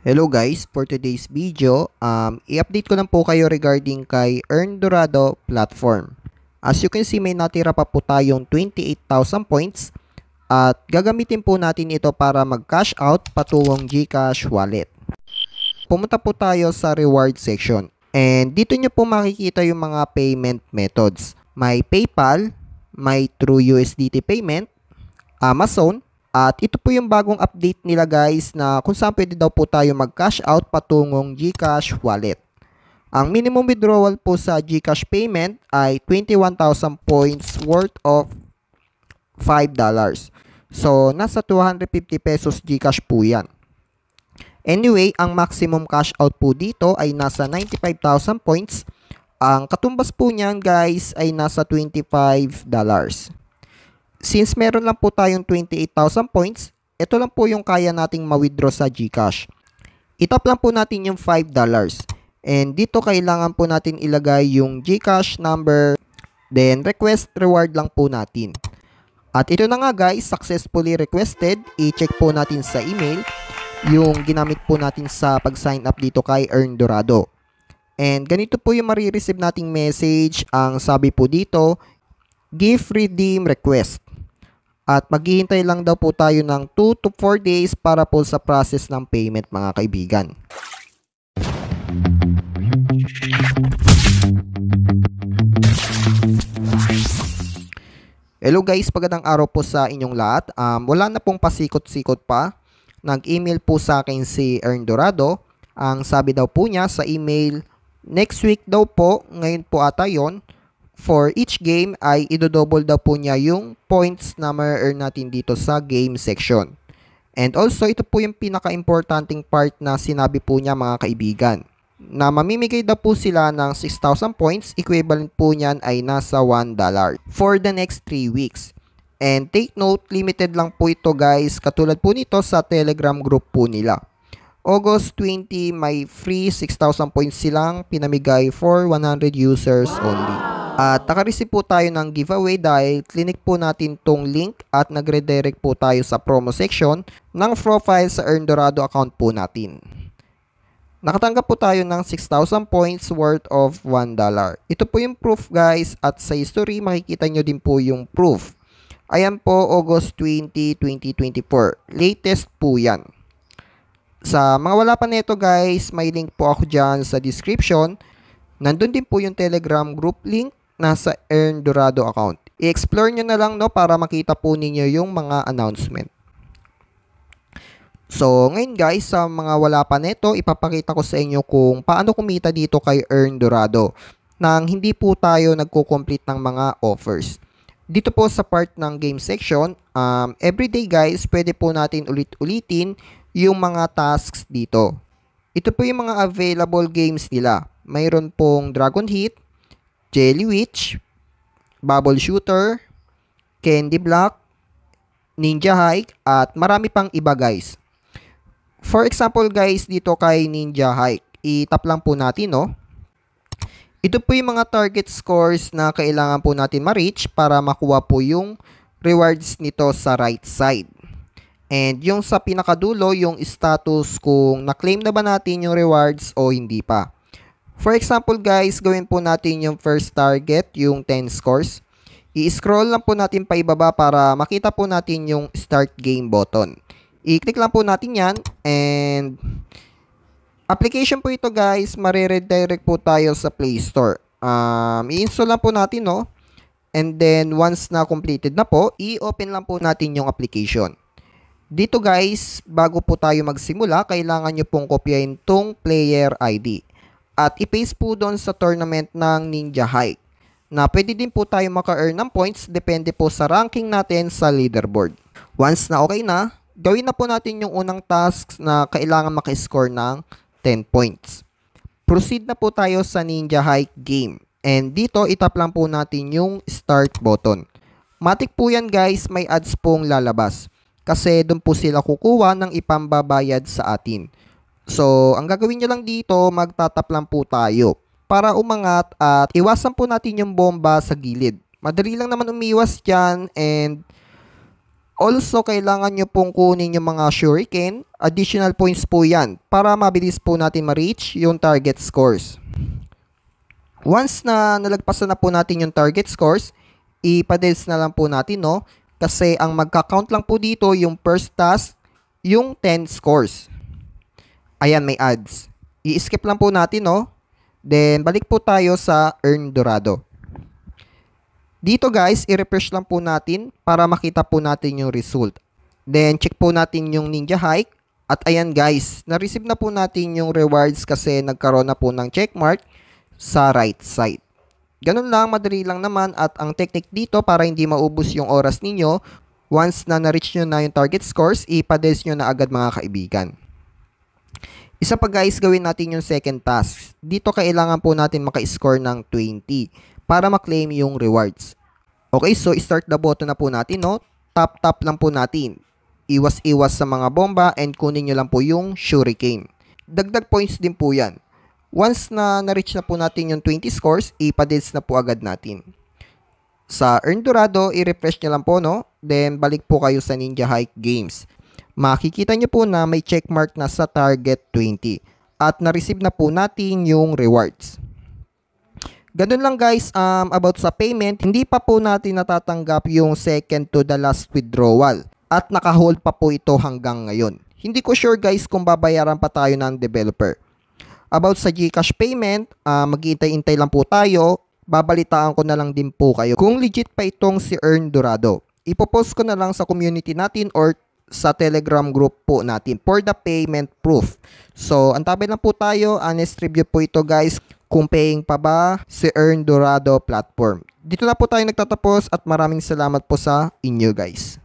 Hello guys, for today's video, i-update ko lang po kayo regarding kay Earn Dorado platform. As you can see, may natira pa po tayong 28,000 points at gagamitin po natin ito para mag-cash out patungong GCash wallet. Pumunta po tayo sa reward section and dito nyo po makikita yung mga payment methods. May PayPal, may True USDT payment, Amazon, at ito po yung bagong update nila guys na kung saan pwede daw po tayo mag-cash out patungong GCash wallet. Ang minimum withdrawal po sa GCash payment ay 21,000 points worth of $5. So, nasa 250 pesos GCash po yan. Anyway, ang maximum cash out po dito ay nasa 95,000 points. Ang katumbas po niyan guys ay nasa $25. Since meron lang po tayong 28,000 points, ito lang po yung kaya nating ma-withdraw sa GCash. Itap lang po natin yung $5. And dito kailangan po natin ilagay yung GCash number, then request reward lang po natin. At ito na nga guys, successfully requested. I-check po natin sa email yung ginamit po natin sa pag-sign up dito kay Earn Dorado. And ganito po yung marireceive nating message. Ang sabi po dito, gift redeem request. At maghihintay lang daw po tayo ng 2 to 4 days para po sa process ng payment mga kaibigan. Hello guys, magandang araw po sa inyong lahat. Wala na pong pasikot-sikot pa. Nag-email po sa akin si Earn Dorado. Ang sabi daw po niya sa email, next week daw po, ngayon po ata yon, for each game ay idodouble daw po niya yung points na ma-earn natin dito sa game section. And also, ito po yung pinaka-importanting part na sinabi po niya mga kaibigan. Na mamimigay daw po sila ng 6,000 points, equivalent po niyan ay nasa $1 for the next 3 weeks. And take note, limited lang po ito guys, katulad po nito sa Telegram group po nila. August 20, may free 6,000 points silang pinamigay for 100 users only. At naka-receive po tayo ng giveaway dahil clinic po natin tong link at nagre-direct po tayo sa promo section ng profile sa Earn Dorado account po natin. Nakatanggap po tayo ng 6,000 points worth of $1. Ito po yung proof guys at sa history makikita nyo din po yung proof. Ayan po, August 20, 2024. Latest po yan. Sa mga wala pa nito guys, may link po ako dyan sa description. Nandun din po yung Telegram group link nasa Earn Dorado account. I-explore nyo na lang no para makita po ninyo yung mga announcement. So, ngayon guys, sa mga wala pa nito, ipapakita ko sa inyo kung paano kumita dito kay Earn Dorado nang hindi po tayo nagko-complete ng mga offers. Dito po sa part ng game section, everyday guys, pwede po natin ulit-ulitin yung mga tasks dito. Ito po yung mga available games nila. Mayroon pong Dragon Hit, Jelly Witch, Bubble Shooter, Candy Block, Ninja Hike, at marami pang iba guys. For example guys, dito kay Ninja Hike, itap lang po natin no. Ito po yung mga target scores na kailangan po natin ma-reach para makuha po yung rewards nito sa right side. And yung sa pinakadulo, yung status kung na-claim na ba natin yung rewards o hindi pa. For example guys, gawin po natin yung first target, yung 10 scores. I-scroll lang po natin pa ibaba para makita po natin yung start game button. I-click lang po natin yan and application po ito guys, mariredirect po tayo sa Play Store. I-install lang po natin no. And then once na completed na po, i-open lang po natin yung application. Dito guys, bago po tayo magsimula, kailangan nyo pong kopyahin tong player ID. At i-paste po doon sa tournament ng Ninja Hike. Na pwede din po tayo maka-earn ng points, depende po sa ranking natin sa leaderboard. Once na okay na, gawin na po natin yung unang tasks na kailangan maka-score ng 10 points. Proceed na po tayo sa Ninja Hike game. And dito, itap lang po natin yung start button. Matik po yan guys, may ads pong lalabas. Kasi doon po sila kukuha ng ipambabayad sa atin. So, ang gagawin nyo lang dito, magtatap lang po tayo para umangat at iwasan po natin yung bomba sa gilid. Madali lang naman umiwas dyan and Also, kailangan nyo pong kunin yung mga shuriken. Additional points po yan para mabilis po natin ma-reach yung target scores. Once na nalagpasan na po natin yung target scores, ipa-deals na lang po natin, no? Kasi ang magka-count lang po dito yung first task, yung 10 scores. Ayan, may ads. I-skip lang po natin, no? Then, balik po tayo sa Earn Dorado. Dito guys, i-refresh lang po natin para makita po natin yung result. Then, check po natin yung Ninja Hike. At ayan guys, na-receive na po natin yung rewards kasi nagkaroon na po ng checkmark sa right side. Ganun lang, madali lang naman at ang technique dito para hindi maubos yung oras ninyo, once na na-reach nyo na yung target scores, ipa-deals nyo na agad mga kaibigan. Isa pa guys, gawin natin yung second task. Dito kailangan po natin maka-score ng 20 para ma-claim yung rewards. Okay, so start the button na po natin, no? Tap lang po natin. Iwas-iwas sa mga bomba and kunin nyo lang po yung shuriken. Dagdag points din po yan. Once na na-reach na po natin yung 20 scores, ipa-deals na po agad natin. Sa Earn Dorado, i-refresh nyo lang po, no? Then, balik po kayo sa Ninja Hike Games. Makikita nyo po na may checkmark na sa target 20. At na-receive na po natin yung rewards. Ganun lang guys, about sa payment, hindi pa po natin natatanggap yung second to the last withdrawal. At naka-hold pa po ito hanggang ngayon. Hindi ko sure guys kung babayaran pa tayo ng developer. About sa GCash payment, maghihintay-hintay lang po tayo. Babalitaan ko na lang din po kayo kung legit pa itong si Earn Dorado. Ipopost ko na lang sa community natin or sa Telegram group po natin for the payment proof. So, antabay lang po tayo. Honest review po ito guys. Kung paying pa ba si Earn Dorado platform. Dito na po tayo nagtatapos at maraming salamat po sa inyo guys.